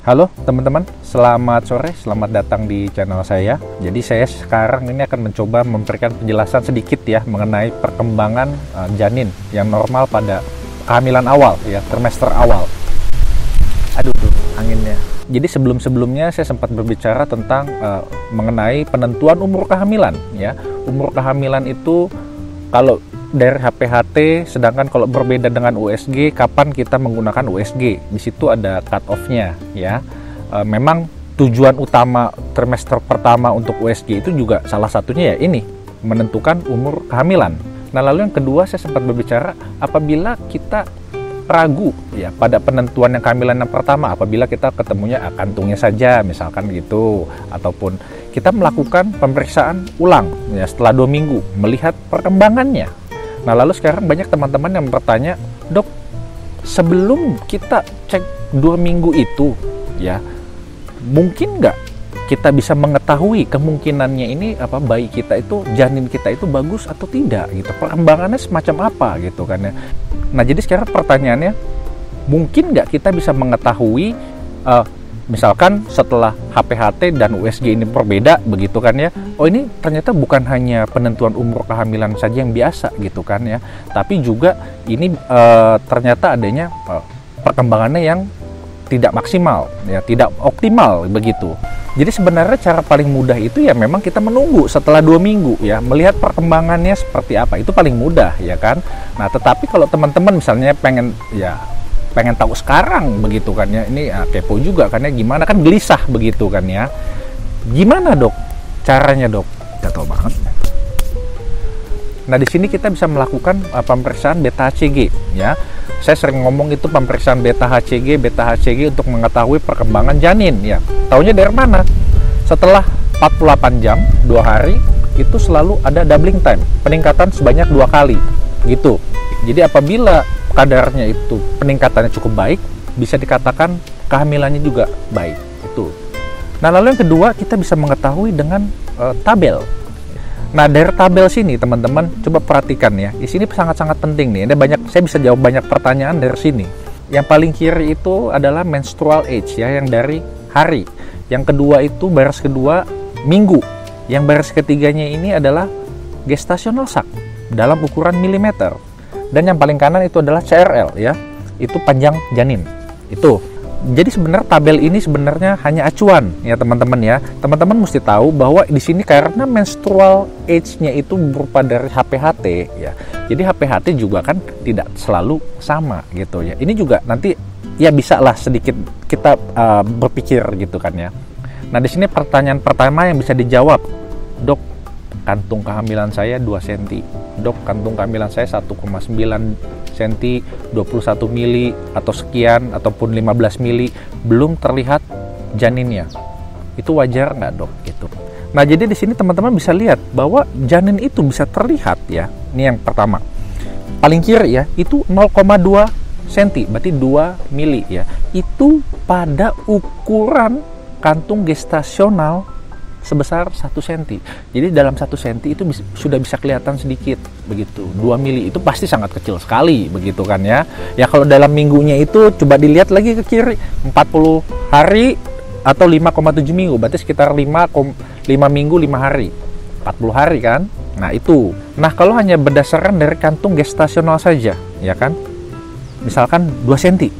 Halo teman-teman, selamat sore, selamat datang di channel saya. Jadi saya sekarang ini akan mencoba memberikan penjelasan sedikit ya mengenai perkembangan janin yang normal pada kehamilan awal ya, trimester awal. Aduh, anginnya. Jadi sebelum-sebelumnya saya sempat berbicara tentang mengenai penentuan umur kehamilan ya. Umur kehamilan itu kalau dari HPHT, sedangkan kalau berbeda dengan USG, kapan kita menggunakan USG? Di situ ada cut off-nya ya. Memang tujuan utama trimester pertama untuk USG itu juga salah satunya ya ini, menentukan umur kehamilan. Nah, lalu yang kedua saya sempat berbicara apabila kita ragu ya pada penentuan yang kehamilan yang pertama, apabila kita ketemunya kantungnya saja misalkan gitu, ataupun kita melakukan pemeriksaan ulang ya setelah 2 minggu melihat perkembangannya. Nah, lalu sekarang banyak teman-teman yang bertanya, dok, sebelum kita cek 2 minggu itu, ya, mungkin nggak kita bisa mengetahui kemungkinannya ini bayi kita itu, janin kita itu bagus atau tidak, gitu, perkembangannya semacam apa, gitu kan ya. Nah, jadi sekarang pertanyaannya, mungkin nggak kita bisa mengetahui, misalkan setelah HPHT dan USG ini berbeda begitu kan ya, oh ini ternyata bukan hanya penentuan umur kehamilan saja yang biasa gitu kan ya, tapi juga ini ternyata adanya perkembangannya yang tidak maksimal ya, tidak optimal begitu. Jadi sebenarnya cara paling mudah itu ya memang kita menunggu setelah 2 minggu ya, melihat perkembangannya seperti apa, itu paling mudah ya kan. Nah, tetapi kalau teman-teman misalnya pengen tahu sekarang begitu kan ya, ini kepo juga kan ya, gimana kan, gelisah begitu kan ya, gimana dok caranya dok, nggak tahu banget. Nah, di sini kita bisa melakukan pemeriksaan beta HCG ya. Saya sering ngomong itu pemeriksaan beta HCG untuk mengetahui perkembangan janin ya. Taunya dari mana? Setelah 48 jam 2 hari itu selalu ada doubling time, peningkatan sebanyak 2 kali gitu. Jadi apabila kadarnya itu peningkatannya cukup baik, bisa dikatakan kehamilannya juga baik itu. Nah, lalu yang kedua kita bisa mengetahui dengan tabel. Nah, dari tabel sini teman-teman coba perhatikan ya. Di sini sangat-sangat penting nih. Saya bisa jawab banyak pertanyaan dari sini. Yang paling kiri itu adalah menstrual age ya, yang dari hari. Yang kedua itu baris kedua minggu. Yang baris ketiganya ini adalah gestational sac dalam ukuran milimeter. Dan yang paling kanan itu adalah CRL ya, itu panjang janin itu. Jadi sebenarnya tabel ini sebenarnya hanya acuan ya teman-teman ya. Teman-teman mesti tahu bahwa di sini karena menstrual age-nya itu berupa dari HPHT ya. Jadi HPHT juga kan tidak selalu sama gitu ya. Ini juga nanti ya bisa lah sedikit kita berpikir gitu kan ya. Nah, di sini pertanyaan pertama yang bisa dijawab, dok, kantung kehamilan saya 2 cm. Dok, kantung kehamilan saya 1,9 cm, 21 mili atau sekian ataupun 15 mili, belum terlihat janinnya. Itu wajar nggak dok? Gitu. Nah, jadi di sini teman-teman bisa lihat bahwa janin itu bisa terlihat ya. Ini yang pertama. Paling kiri ya, itu 0,2 cm, berarti 2 mili ya. Itu pada ukuran kantung gestasional sebesar 1 cm. Jadi dalam 1 cm itu sudah bisa kelihatan sedikit begitu. 2 mili itu pasti sangat kecil sekali begitu kan ya. Ya kalau dalam minggunya itu coba dilihat lagi ke kiri, 40 hari atau 5,7 minggu, berarti sekitar 5 minggu 5 hari. 40 hari kan? Nah, itu. Nah, kalau hanya berdasarkan dari kantung gestasional saja, ya kan? Misalkan 2 cm.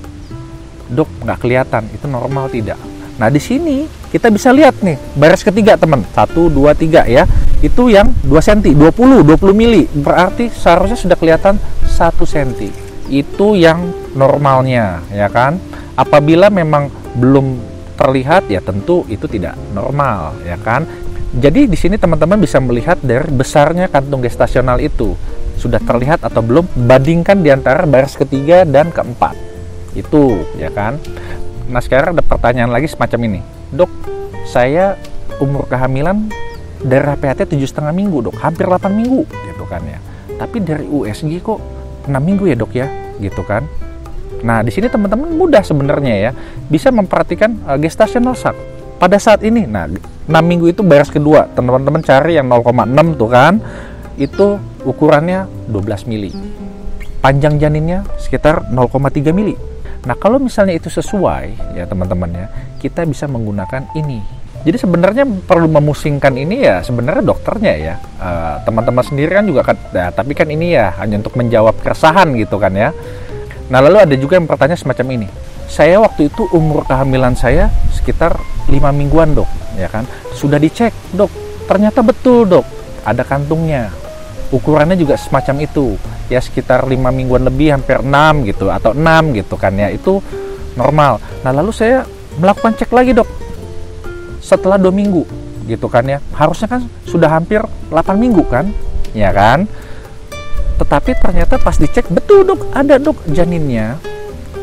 Dok, nggak kelihatan, itu normal tidak? Nah, di sini kita bisa lihat nih, baris ketiga teman, 1, 2, 3 ya, itu yang 2 cm, 20 mili, berarti seharusnya sudah kelihatan 1 cm. Itu yang normalnya, ya kan? Apabila memang belum terlihat, ya tentu itu tidak normal, ya kan? Jadi di sini teman-teman bisa melihat dari besarnya kantung gestasional itu, sudah terlihat atau belum, bandingkan di antara baris ketiga dan keempat. Itu, ya kan? Nah, sekarang ada pertanyaan lagi semacam ini. Dok, saya umur kehamilan dari HPHT 7,5 minggu dok, hampir 8 minggu gitu kan ya. Tapi dari USG kok 6 minggu ya dok ya, gitu kan. Nah, di sini teman-teman mudah sebenarnya ya, bisa memperhatikan gestational sac pada saat ini. Nah, 6 minggu itu baris kedua, teman-teman cari yang 0,6 tuh kan, itu ukurannya 12 mili. Panjang janinnya sekitar 0,3 mili. Nah, kalau misalnya itu sesuai ya teman-teman ya, kita bisa menggunakan ini. Jadi sebenarnya perlu memusingkan ini ya sebenarnya dokternya ya. Teman-teman sendiri kan juga kan, ya, tapi kan ini ya hanya untuk menjawab keresahan gitu kan ya. Nah, lalu ada juga yang bertanya semacam ini. Saya waktu itu umur kehamilan saya sekitar 5 mingguan dok, ya kan. Sudah dicek dok, ternyata betul dok, ada kantungnya. Ukurannya juga semacam itu, ya sekitar 5 mingguan lebih, hampir 6 gitu, atau 6 gitu kan ya, itu normal. Nah, lalu saya melakukan cek lagi dok, setelah 2 minggu gitu kan ya, harusnya kan sudah hampir 8 minggu kan, ya kan. Tetapi ternyata pas dicek, betul dok, ada dok janinnya,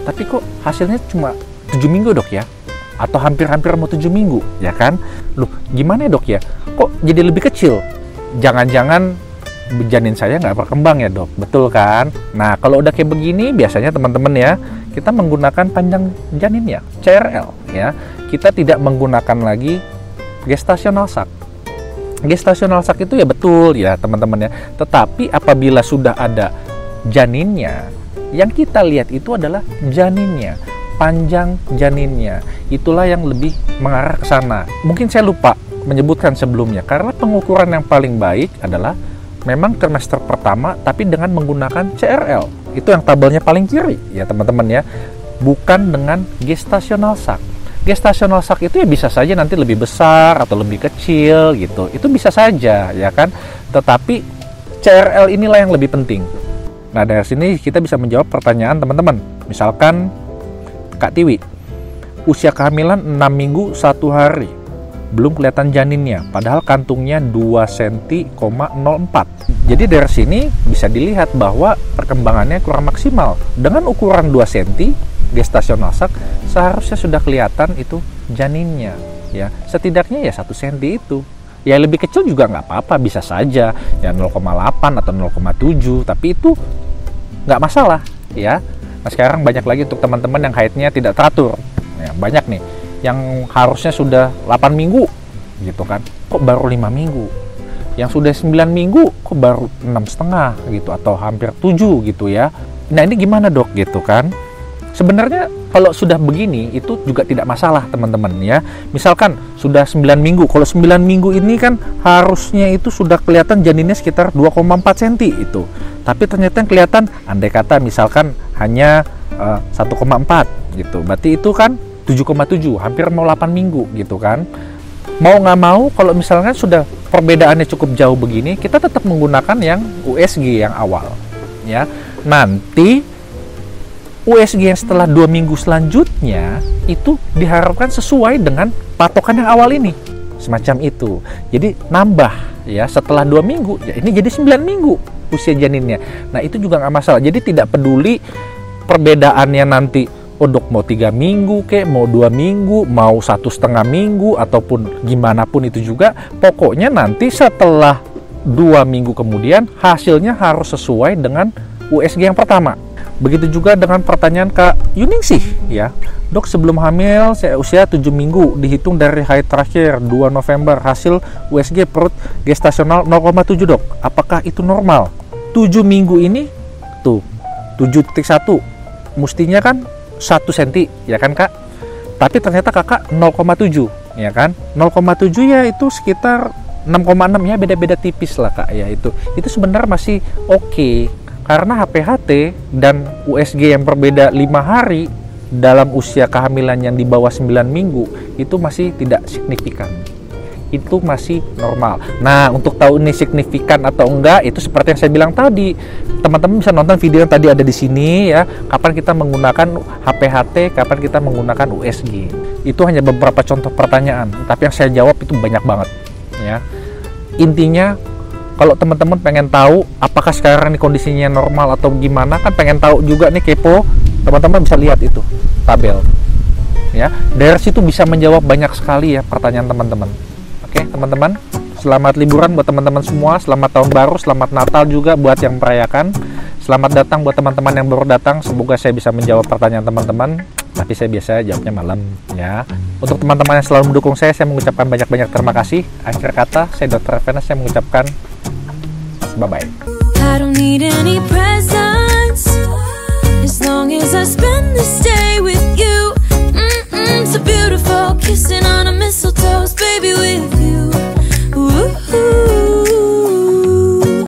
tapi kok hasilnya cuma 7 minggu dok ya, atau hampir-hampir mau 7 minggu, ya kan. Loh, gimana ya dok ya, kok jadi lebih kecil? Jangan-jangan janin saya nggak berkembang ya dok, betul kan? Nah, kalau udah kayak begini, biasanya teman-teman ya, kita menggunakan panjang janin ya, CRL ya. Kita tidak menggunakan lagi gestational sac. Gestational sac itu ya betul ya teman-teman ya. Tetapi apabila sudah ada janinnya, yang kita lihat itu adalah janinnya, panjang janinnya. Itulah yang lebih mengarah ke sana. Mungkin saya lupa menyebutkan sebelumnya, karena pengukuran yang paling baik adalah memang trimester pertama, tapi dengan menggunakan CRL. Itu yang tabelnya paling kiri ya teman-teman ya, bukan dengan gestational sac. Gestational sac itu ya bisa saja nanti lebih besar atau lebih kecil gitu, itu bisa saja ya kan. Tetapi CRL inilah yang lebih penting. Nah, dari sini kita bisa menjawab pertanyaan teman-teman. Misalkan Kak Tiwi, usia kehamilan 6 minggu 1 hari, belum kelihatan janinnya, padahal kantungnya 2 cm,04. Jadi dari sini bisa dilihat bahwa perkembangannya kurang maksimal. Dengan ukuran 2 cm gestational sac, seharusnya sudah kelihatan itu janinnya ya. Setidaknya ya 1 cm itu. Ya lebih kecil juga nggak apa-apa, bisa saja ya 0,8 atau 0,7, tapi itu nggak masalah ya. Nah, sekarang banyak lagi untuk teman-teman yang haidnya tidak teratur ya, banyak nih yang harusnya sudah 8 minggu gitu kan, kok baru 5 minggu. Yang sudah 9 minggu kok baru 6,5 gitu, atau hampir 7 gitu ya. Nah, ini gimana dok gitu kan. Sebenarnya kalau sudah begini itu juga tidak masalah teman-teman ya. Misalkan sudah 9 minggu, kalau 9 minggu ini kan harusnya itu sudah kelihatan janinnya sekitar 2,4 cm itu. Tapi ternyata yang kelihatan andai kata misalkan hanya 1,4 gitu. Berarti itu kan 7,7, hampir mau 8 minggu gitu kan. Mau nggak mau, kalau misalnya sudah perbedaannya cukup jauh begini, kita tetap menggunakan yang USG yang awal ya. Nanti USG yang setelah 2 minggu selanjutnya itu diharapkan sesuai dengan patokan yang awal ini, semacam itu. Jadi nambah ya, setelah 2 minggu ya, ini jadi 9 minggu usia janinnya. Nah, itu juga nggak masalah. Jadi tidak peduli perbedaannya nanti, oh dok mau 3 minggu kek, mau 2 minggu, mau 1,5 minggu, ataupun gimana pun itu juga. Pokoknya nanti setelah 2 minggu kemudian hasilnya harus sesuai dengan USG yang pertama. Begitu juga dengan pertanyaan Kak Yuningsih ya. Dok, sebelum hamil saya usia 7 minggu, dihitung dari haid terakhir 2 November, hasil USG perut gestasional 0,7 dok. Apakah itu normal? 7 minggu ini tuh 7,1 mestinya kan 1 cm ya kan Kak, tapi ternyata kakak 0,7 ya kan. 0,7 ya itu sekitar 6,6 ya, beda-beda tipis lah Kak ya. Itu sebenarnya masih oke, karena HPHT dan USG yang berbeda 5 hari dalam usia kehamilan yang di bawah 9 minggu itu masih tidak signifikan, itu masih normal. Nah, untuk tahu ini signifikan atau enggak, itu seperti yang saya bilang tadi, teman-teman bisa nonton video yang tadi ada di sini ya, kapan kita menggunakan HPHT, kapan kita menggunakan USG. Itu hanya beberapa contoh pertanyaan, tapi yang saya jawab itu banyak banget ya. Intinya kalau teman-teman pengen tahu apakah sekarang ini kondisinya normal atau gimana, kan pengen tahu juga nih, kepo, teman-teman bisa lihat itu tabel ya. Dari situ bisa menjawab banyak sekali ya pertanyaan teman-teman. Oke teman-teman, selamat liburan buat teman-teman semua, selamat tahun baru, selamat Natal juga buat yang merayakan. Selamat datang buat teman-teman yang baru datang, semoga saya bisa menjawab pertanyaan teman-teman, tapi saya biasa jawabnya malam ya. Untuk teman-teman yang selalu mendukung saya mengucapkan banyak-banyak terima kasih. Akhir kata, saya Dr. Revenas, saya mengucapkan bye-bye. as I spend this day with you. So beautiful, kissing on a mistletoe.